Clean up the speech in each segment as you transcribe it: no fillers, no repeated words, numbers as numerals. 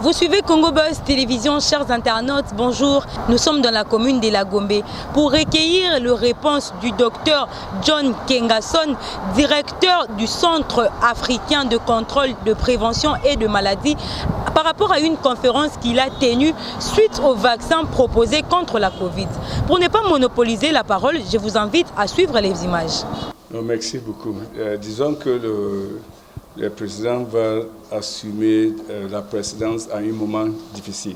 Vous suivez Congo Buzz Télévision, chers internautes, bonjour. Nous sommes dans la commune de La Gombe pour recueillir les réponses du docteur John Kengasson, directeur du Centre africain de contrôle de prévention et de maladies, par rapport à une conférence qu'il a tenue suite au vaccin proposé contre la Covid. Pour ne pas monopoliser la parole, je vous invite à suivre les images. Merci beaucoup. Disons que le président va assumer la présidence à un moment difficile,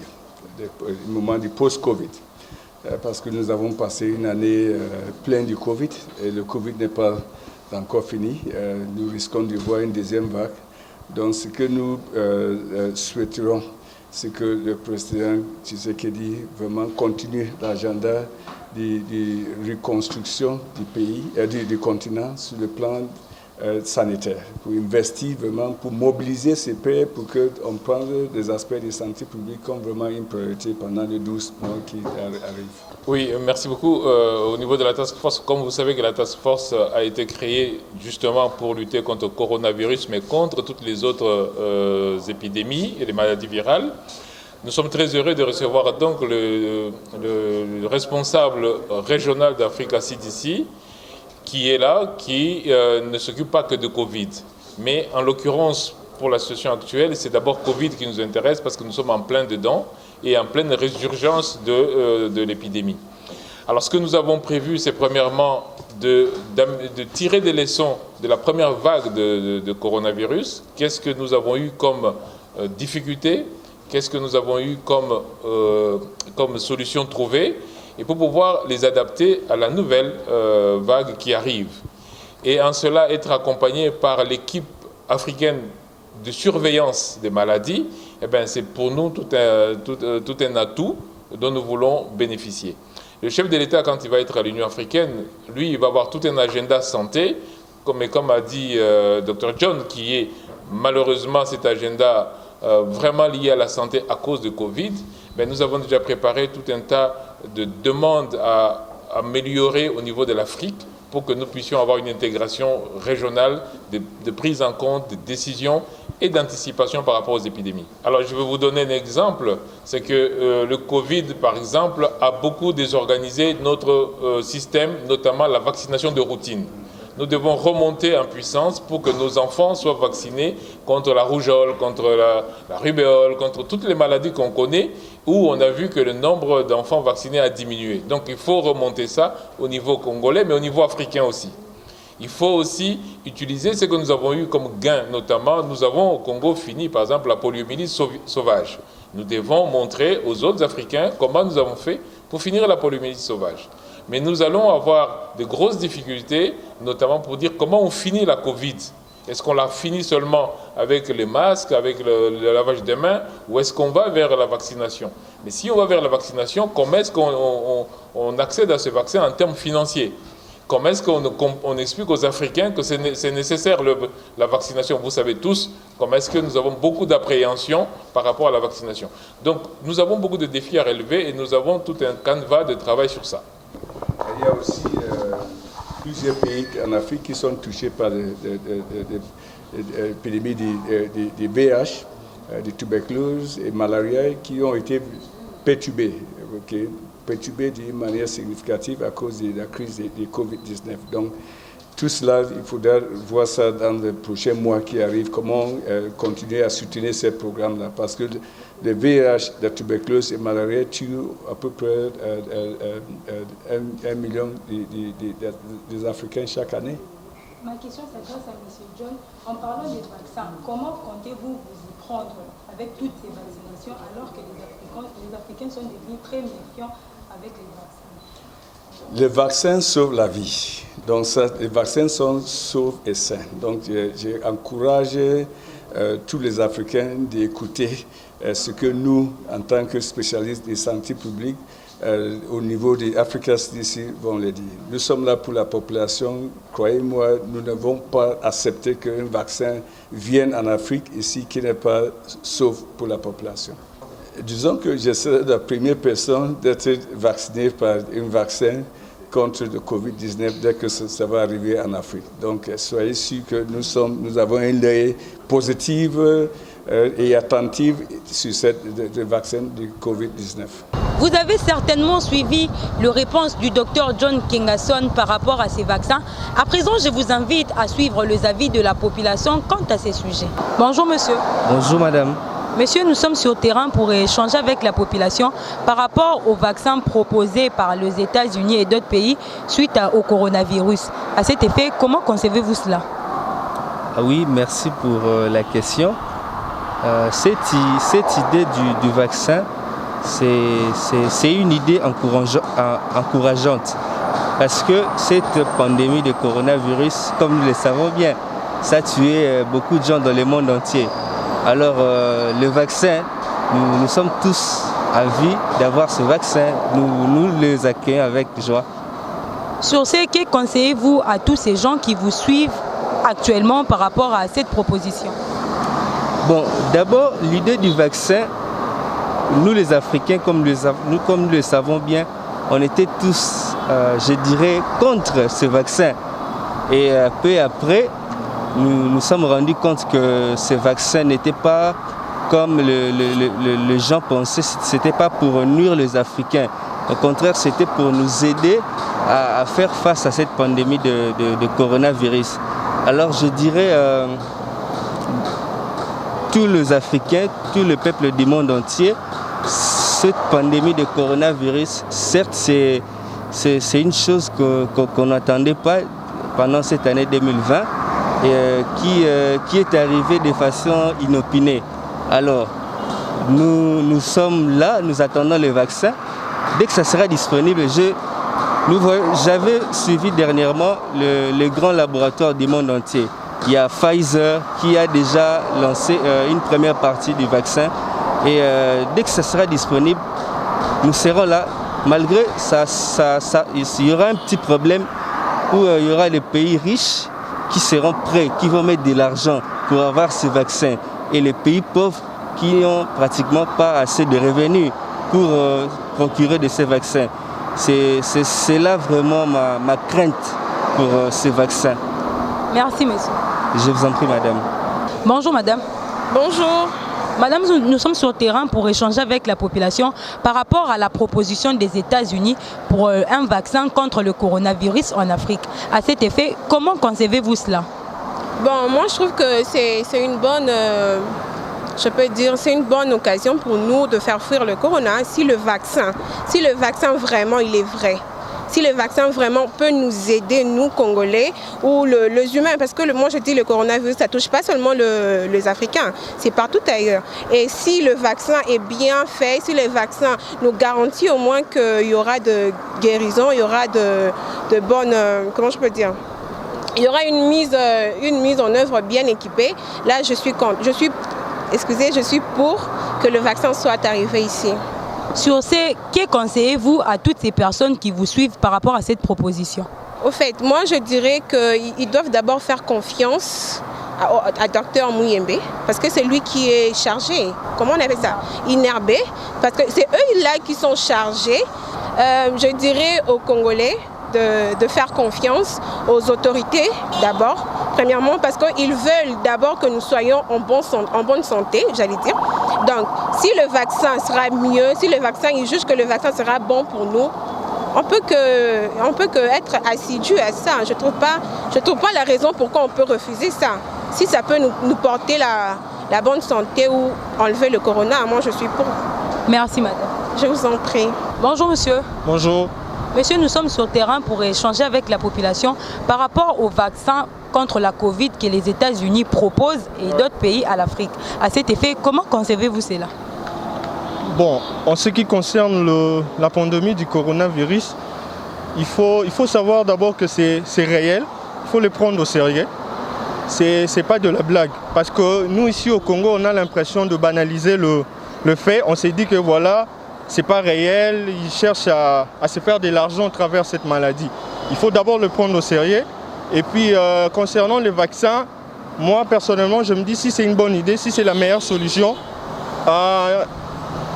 un moment du post-Covid, parce que nous avons passé une année pleine du Covid et le Covid n'est pas encore fini. Nous risquons de voir une deuxième vague. Donc ce que nous souhaiterons, c'est que le président Tshisekedi vraiment continue l'agenda de reconstruction du pays, du continent sur le plan sanitaire, pour investir vraiment, pour mobiliser ces pays pour qu'on prenne des aspects de santé publique comme vraiment une priorité pendant les 12 mois qui arrivent. Oui, merci beaucoup. Au niveau de la task force, comme vous savez que la task force a été créée justement pour lutter contre le coronavirus, mais contre toutes les autres épidémies et les maladies virales. Nous sommes très heureux de recevoir donc le responsable régional d'Africa CDC, qui est là, qui ne s'occupe pas que de Covid. Mais en l'occurrence, pour la situation actuelle, c'est d'abord Covid qui nous intéresse parce que nous sommes en plein dedans et en pleine résurgence de l'épidémie. Alors ce que nous avons prévu, c'est premièrement de tirer des leçons de la première vague de coronavirus. Qu'est-ce que nous avons eu comme difficulté? Qu'est-ce que nous avons eu comme solution trouvée? Et pour pouvoir les adapter à la nouvelle vague qui arrive. Et en cela, être accompagné par l'équipe africaine de surveillance des maladies, eh bien, c'est pour nous tout un atout dont nous voulons bénéficier. Le chef de l'État, quand il va être à l'Union africaine, lui, il va avoir tout un agenda santé, comme a dit Dr John, qui est malheureusement cet agenda vraiment lié à la santé à cause de Covid. Mais nous avons déjà préparé tout un tas de demandes à améliorer au niveau de l'Afrique pour que nous puissions avoir une intégration régionale de prise en compte, de décisions et d'anticipation par rapport aux épidémies. Alors je vais vous donner un exemple, c'est que le Covid par exemple a beaucoup désorganisé notre système, notamment la vaccination de routine. Nous devons remonter en puissance pour que nos enfants soient vaccinés contre la rougeole, contre la rubéole, contre toutes les maladies qu'on connaît, où on a vu que le nombre d'enfants vaccinés a diminué. Donc il faut remonter ça au niveau congolais, mais au niveau africain aussi. Il faut aussi utiliser ce que nous avons eu comme gain, notamment nous avons au Congo fini par exemple la poliomyélite sauvage. Nous devons montrer aux autres Africains comment nous avons fait pour finir la poliomyélite sauvage. Mais nous allons avoir de grosses difficultés, notamment pour dire comment on finit la Covid. Est-ce qu'on la finit seulement avec les masques, avec le lavage des mains, ou est-ce qu'on va vers la vaccination? Mais si on va vers la vaccination, comment est-ce qu'on accède à ce vaccin en termes financiers? Comment est-ce qu'on explique aux Africains que c'est nécessaire la vaccination? Vous savez tous comment est-ce que nous avons beaucoup d'appréhension par rapport à la vaccination. Donc nous avons beaucoup de défis à relever et nous avons tout un canevas de travail sur ça. Il y a aussi plusieurs pays en Afrique qui sont touchés par l'épidémie de VIH, de tuberculose et malaria qui ont été perturbés, perturbés d'une manière significative à cause de la crise de Covid-19. Donc, tout cela, il faudra voir ça dans les prochains mois qui arrivent, comment continuer à soutenir ces programmes-là. Parce que le VIH, la tuberculose et la malaria tuent à peu près 1 million des Africains chaque année. Ma question s'adresse à M. John. En parlant des vaccins, comment comptez-vous vous y prendre avec toutes ces vaccinations alors que les Africains sont devenus très méfiants avec les vaccins? Les vaccins sauvent la vie. Donc, les vaccins sont saufs et sains. Donc, j'ai encouragé tous les Africains d'écouter ce que nous, en tant que spécialistes de santé publique, au niveau de Africa CDC, vont le dire. Nous sommes là pour la population. Croyez-moi, nous ne devons pas accepter qu'un vaccin vienne en Afrique ici qui n'est pas sauf pour la population. Disons que je serai la première personne d'être vaccinée par un vaccin contre le Covid-19 dès que ça va arriver en Afrique. Donc, soyez sûrs que nous avons un œil positif et attentive sur ce vaccin du Covid-19. Vous avez certainement suivi la réponse du docteur John Kengasson par rapport à ces vaccins. À présent, je vous invite à suivre les avis de la population quant à ces sujets. Bonjour monsieur. Bonjour madame. Monsieur, nous sommes sur le terrain pour échanger avec la population par rapport aux vaccins proposés par les États-Unis et d'autres pays suite au coronavirus. À cet effet, comment concevez-vous cela? Ah oui, merci pour la question. Cette idée du vaccin, c'est une idée encourageante parce que cette pandémie de coronavirus, comme nous le savons bien, ça a tué beaucoup de gens dans le monde entier. Alors le vaccin, nous sommes tous avis d'avoir ce vaccin, nous les accueillons avec joie. Sur ce, que conseillez-vous à tous ces gens qui vous suivent actuellement par rapport à cette proposition? Bon, d'abord, l'idée du vaccin, nous les Africains, comme nous le savons bien, on était tous, je dirais, contre ce vaccin. Et peu après, nous sommes rendus compte que ce vaccin n'était pas comme les gens pensaient, ce n'était pas pour nuire les Africains. Au contraire, c'était pour nous aider à faire face à cette pandémie de coronavirus. Alors je dirais, tous les Africains, tout le peuple du monde entier, cette pandémie de coronavirus, certes, c'est une chose qu'on n'attendait pas pendant cette année 2020 et qui est arrivée de façon inopinée. Alors, nous sommes là, nous attendons le vaccin. Dès que ça sera disponible, j'avais suivi dernièrement le grand laboratoire du monde entier. Il y a Pfizer qui a déjà lancé une première partie du vaccin. Et dès que ça sera disponible, nous serons là. Malgré ça, il y aura un petit problème où il y aura les pays riches qui seront prêts, qui vont mettre de l'argent pour avoir ce vaccin. Et les pays pauvres qui n'ont pratiquement pas assez de revenus pour procurer de ces vaccins. C'est là vraiment ma crainte pour ces vaccins. Merci, monsieur. Je vous en prie, madame. Bonjour, madame. Bonjour. Madame, nous sommes sur le terrain pour échanger avec la population par rapport à la proposition des États-Unis pour un vaccin contre le coronavirus en Afrique. À cet effet, comment concevez-vous cela? Bon, moi, je trouve que c'est une bonne... je peux dire, c'est une bonne occasion pour nous de faire fuir le corona si le vaccin vraiment il est vrai. Si le vaccin vraiment peut nous aider, nous Congolais, ou les humains, parce que moi je dis le coronavirus, ça ne touche pas seulement les Africains, c'est partout ailleurs. Et si le vaccin est bien fait, si le vaccin nous garantit au moins qu'il y aura de guérison, il y aura de bonnes, comment je peux dire, il y aura une mise en œuvre bien équipée, là je suis contre. Je suis pour que le vaccin soit arrivé ici. Sur ce, que conseillez-vous à toutes ces personnes qui vous suivent par rapport à cette proposition? Au fait, moi je dirais qu'ils doivent d'abord faire confiance à Dr Muyembe, parce que c'est lui qui est chargé, comment on appelle ça, inherbé, parce que c'est eux là qui sont chargés. Je dirais aux Congolais de faire confiance aux autorités d'abord, premièrement parce qu'ils veulent d'abord que nous soyons en bonne santé, j'allais dire. Donc, si le vaccin sera mieux, si le vaccin, ils jugent que le vaccin sera bon pour nous, on peut que être assidu à ça. Je trouve pas la raison pourquoi on peut refuser ça. Si ça peut nous porter la bonne santé ou enlever le corona, moi je suis pour. Merci madame. Je vous en prie. Bonjour monsieur. Bonjour. Monsieur, nous sommes sur le terrain pour échanger avec la population par rapport au vaccin contre la Covid que les États-Unis proposent et d'autres pays à l'Afrique. À cet effet, comment concevez-vous cela? Bon, en ce qui concerne la pandémie du coronavirus, il faut savoir d'abord que c'est réel, il faut le prendre au sérieux. C'est pas de la blague, parce que nous ici au Congo, on a l'impression de banaliser le fait. On s'est dit que voilà, c'est pas réel, ils cherchent à se faire de l'argent à travers cette maladie. Il faut d'abord le prendre au sérieux. Et puis concernant les vaccins, moi personnellement je me dis si c'est une bonne idée, si c'est la meilleure solution,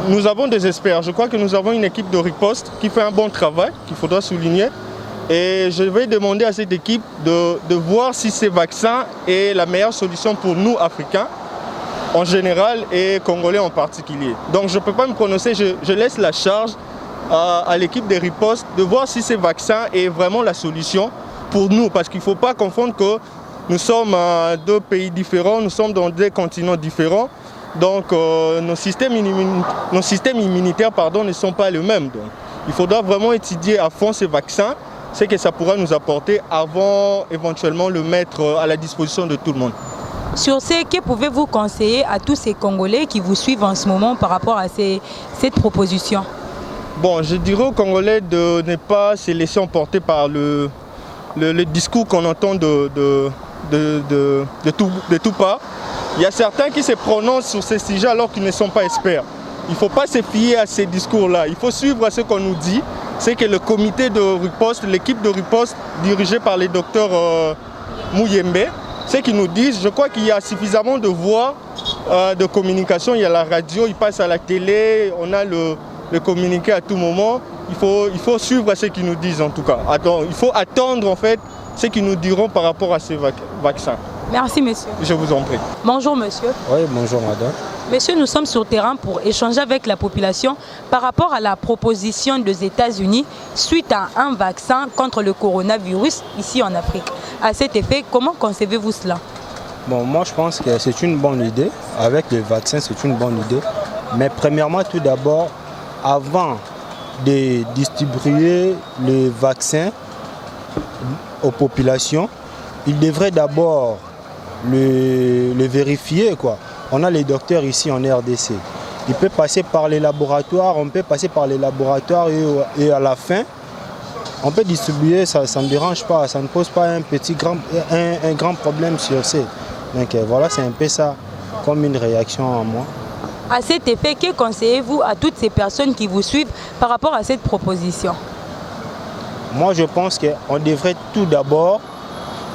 nous avons des experts. Je crois que nous avons une équipe de riposte qui fait un bon travail, qu'il faudra souligner. Et je vais demander à cette équipe de voir si ces vaccins est la meilleure solution pour nous Africains. en général et congolais en particulier. Donc je ne peux pas me prononcer, je laisse la charge à l'équipe des ripostes de voir si ce vaccin est vraiment la solution pour nous, parce qu'il ne faut pas confondre que nous sommes deux pays différents, nous sommes dans des continents différents, donc nos systèmes immunitaires ne sont pas les mêmes. Donc, il faudra vraiment étudier à fond ces vaccins, ce que ça pourra nous apporter avant éventuellement le mettre à la disposition de tout le monde. Sur ce, que pouvez-vous conseiller à tous ces Congolais qui vous suivent en ce moment par rapport à cette proposition? Bon, je dirais aux Congolais de ne pas se laisser emporter par le discours qu'on entend de tout part. Il y a certains qui se prononcent sur ces sujets alors qu'ils ne sont pas experts. Il ne faut pas se fier à ces discours-là. Il faut suivre ce qu'on nous dit. C'est que le comité de riposte, l'équipe de riposte dirigée par le docteur Muyembe, ce qu'ils nous disent, je crois qu'il y a suffisamment de voix de communication. Il y a la radio, il passe à la télé, on a le communiqué à tout moment. Il faut suivre ce qu'ils nous disent en tout cas. Il faut attendre en fait ce qu'ils nous diront par rapport à ces vaccins. Merci monsieur. Je vous en prie. Bonjour monsieur. Oui, bonjour madame. Monsieur, nous sommes sur terrain pour échanger avec la population par rapport à la proposition des États-Unis suite à un vaccin contre le coronavirus ici en Afrique. À cet effet, comment concevez-vous cela? Bon, moi je pense que c'est une bonne idée. Avec le vaccin, c'est une bonne idée. Mais premièrement, tout d'abord, avant de distribuer le vaccin aux populations, il devrait d'abord le vérifier, quoi. On a les docteurs ici en RDC. Il peut passer par les laboratoires, on peut passer par les laboratoires et à la fin, on peut distribuer, ça ne dérange pas, ça ne pose pas un grand problème sur ce. Donc voilà, c'est un peu ça, comme une réaction à moi. À cet effet, que conseillez-vous à toutes ces personnes qui vous suivent par rapport à cette proposition? Moi, je pense qu'on devrait tout d'abord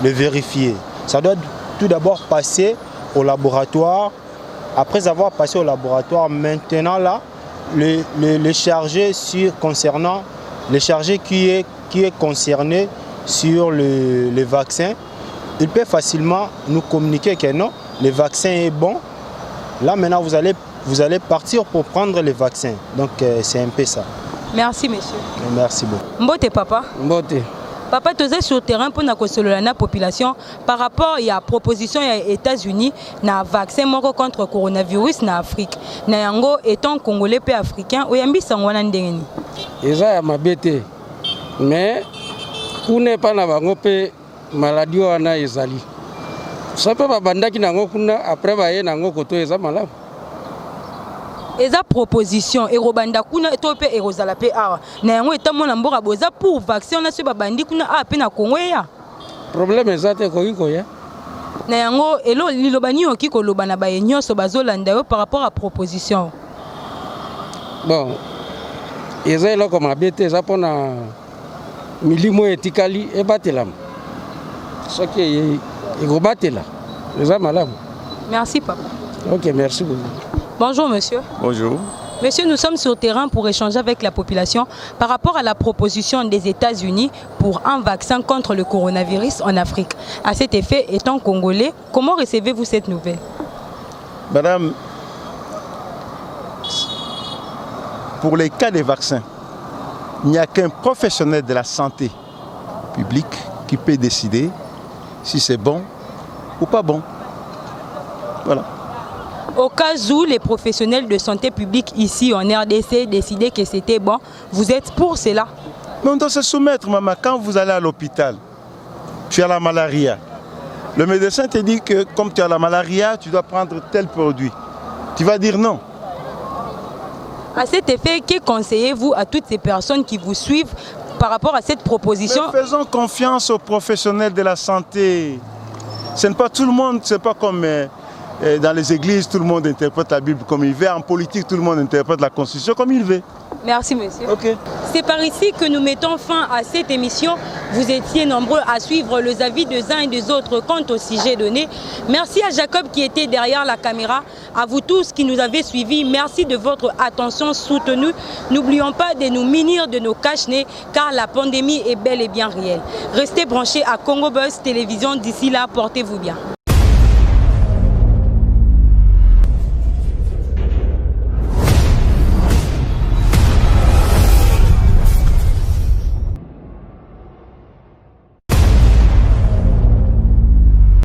le vérifier. Ça doit tout d'abord passer au laboratoire. Après avoir passé au laboratoire, maintenant là, le chargé concernant le chargé qui est concerné sur le vaccin, il peut facilement nous communiquer que non, le vaccin est bon. Là maintenant, vous allez partir pour prendre le vaccin. Donc c'est un peu ça. Merci monsieur. Merci beaucoup. Mbote papa. Mbote. Papa, tu es sur le terrain pour la population par rapport à la proposition des États-Unis na vaccin contre le coronavirus na Afrique. Na yango étant congolais et africain, oyambi sangwana ndengeni. Eza ya mabete. Mais kuna pa na bango pe maladie wana ezali. Sape babandaki nango kuna après baye nango koto eza malamu. Eza proposition erobanda kuna to pe erozala pe awa na yango etamona mboka boza pour vaccin na se babandi kuna a pe na Kongo ya problème ezate ko ya na yango elo lilobani oki ko loba na ba nyonso bazolanda yo par rapport à proposition. Bon eza eloko mabete eza pona milimo etikali ebatelam soki egobatela eza malamu. Merci papa. OK, merci beaucoup. Bonjour monsieur. Bonjour. Monsieur, nous sommes sur le terrain pour échanger avec la population par rapport à la proposition des États-Unis pour un vaccin contre le coronavirus en Afrique. À cet effet, étant congolais, comment recevez-vous cette nouvelle? Madame, pour les cas des vaccins, il n'y a qu'un professionnel de la santé publique qui peut décider si c'est bon ou pas bon. Voilà. Au cas où les professionnels de santé publique ici en RDC décidaient que c'était bon, vous êtes pour cela? Mais on doit se soumettre, maman. Quand vous allez à l'hôpital, tu as la malaria. Le médecin te dit que comme tu as la malaria, tu dois prendre tel produit. Tu vas dire non. À cet effet, que conseillez-vous à toutes ces personnes qui vous suivent par rapport à cette proposition? Mais faisons confiance aux professionnels de la santé. Ce n'est pas tout le monde, c'est pas comme... dans les églises, tout le monde interprète la Bible comme il veut. En politique, tout le monde interprète la Constitution comme il veut. Merci, monsieur. Okay. C'est par ici que nous mettons fin à cette émission. Vous étiez nombreux à suivre les avis des uns et des autres quant au sujet donné. Merci à Jacob qui était derrière la caméra. À vous tous qui nous avez suivis, merci de votre attention soutenue. N'oublions pas de nous munir de nos cache-nez car la pandémie est bel et bien réelle. Restez branchés à Congo Buzz Télévision. D'ici là, portez-vous bien.